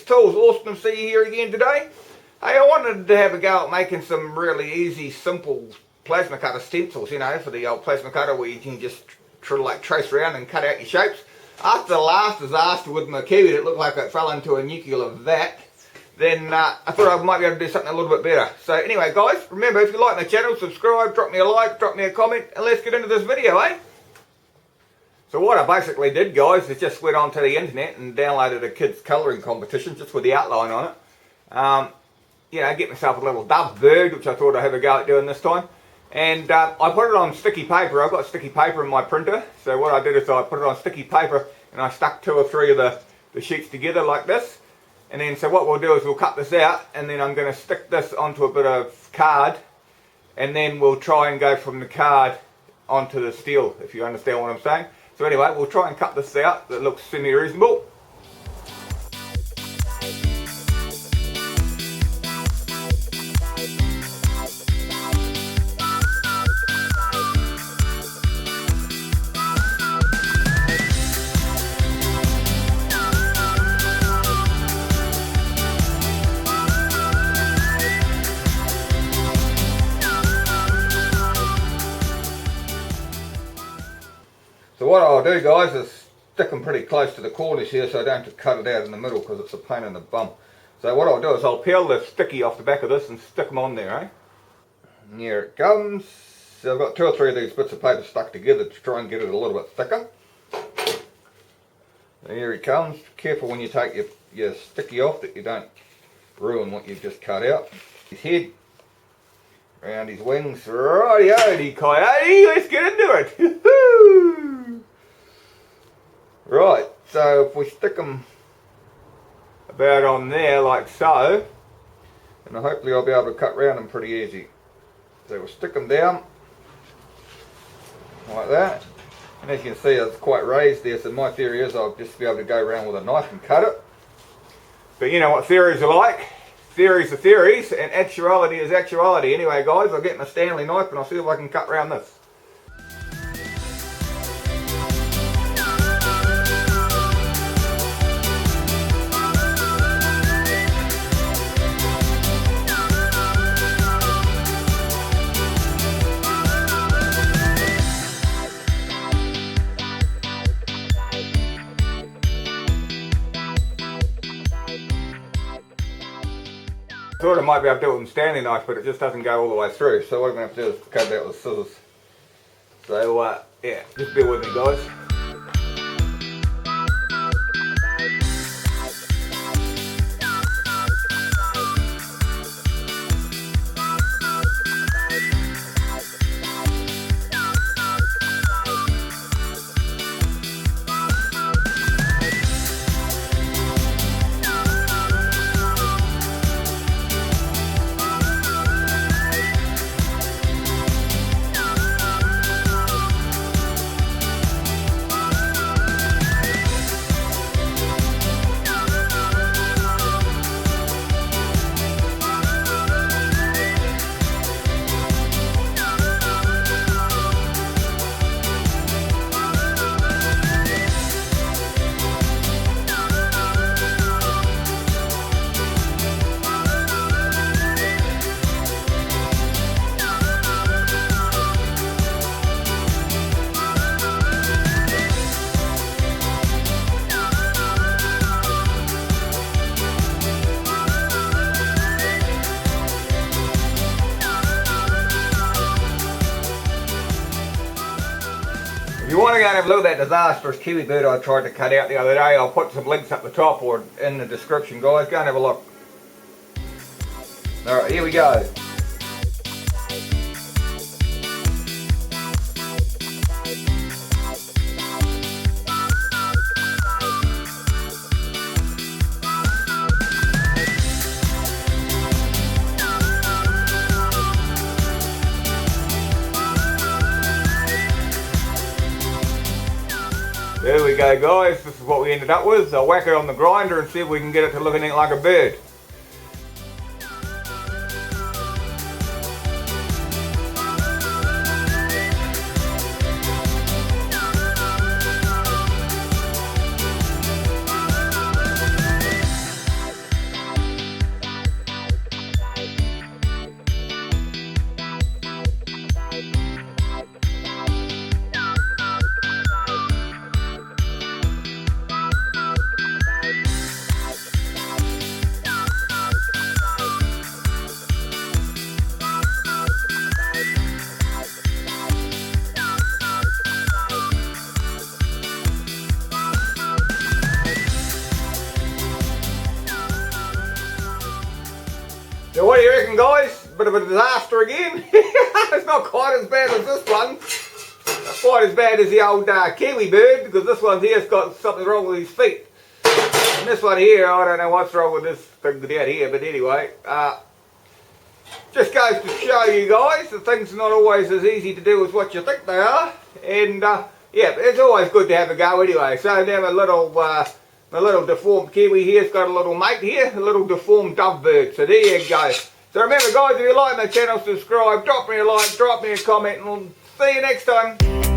Tools. Awesome to see you here again today. Hey, I wanted to have a go at making some really easy, simple plasma cutter stencils, you know, for the old plasma cutter where you can just trace around and cut out your shapes. After the last disaster with my kiwi that looked like it fell into a nuclear vat, then I thought I might be able to do something a little bit better. So anyway guys, remember if you like my channel, subscribe, drop me a like, drop me a comment, and let's get into this video, eh? So what I basically did, guys, is just went onto the internet and downloaded a kids colouring competition just with the outline on it. You know, get myself a little dove bird, which I thought I'd have a go at doing this time. And I put it on sticky paper. I've got sticky paper in my printer. So what I did is I put it on sticky paper and I stuck 2 or 3 of the sheets together like this. And then so what we'll do is we'll cut this out and then I'm going to stick this onto a bit of card. And then we'll try and go from the card onto the steel, if you understand what I'm saying. So anyway, we'll try and cut this out that looks semi-reasonable. So what I'll do, guys, is stick them pretty close to the corners here so I don't have to cut it out in the middle because it's a pain in the bum. So what I'll do is I'll peel the sticky off the back of this and stick them on there, eh? And here it comes. So I've got 2 or 3 of these bits of paper stuck together to try and get it a little bit thicker. And here he comes. Careful when you take your sticky off that you don't ruin what you've just cut out. His head, around his wings. Righty-o-ty, coyote, let's get into it. Right, so if we stick them about on there like so, and hopefully I'll be able to cut round them pretty easy. So we'll stick them down like that, and as you can see it's quite raised there, so my theory is I'll just be able to go around with a knife and cut it. But you know what theories are like. Theories are theories, and actuality is actuality. Anyway guys, I'll get my Stanley knife and I'll see if I can cut round this. I thought I might be able to do it with a Stanley knife, but it just doesn't go all the way through. So what I'm going to have to do is cut it out with scissors. So yeah, just bear with me guys. If you want to go and have a look at that disastrous kiwi bird I tried to cut out the other day, I'll put some links up the top or in the description guys, go and have a look. Alright, here we go. There we go guys, this is what we ended up with. I'll whack it on the grinder and see if we can get it to looking like a bird. of a disaster again. It's not quite as bad as this one. Not quite as bad as the old kiwi bird, because this one here's got something wrong with his feet. And this one here, I don't know what's wrong with this thing down here, but anyway. Just goes to show you guys that things are not always as easy to do as what you think they are. And yeah, it's always good to have a go anyway. So now my little deformed kiwi here's got a little mate here, a little deformed dove bird. So there you go. So remember guys, if you like my channel, subscribe, drop me a like, drop me a comment, and we'll see you next time.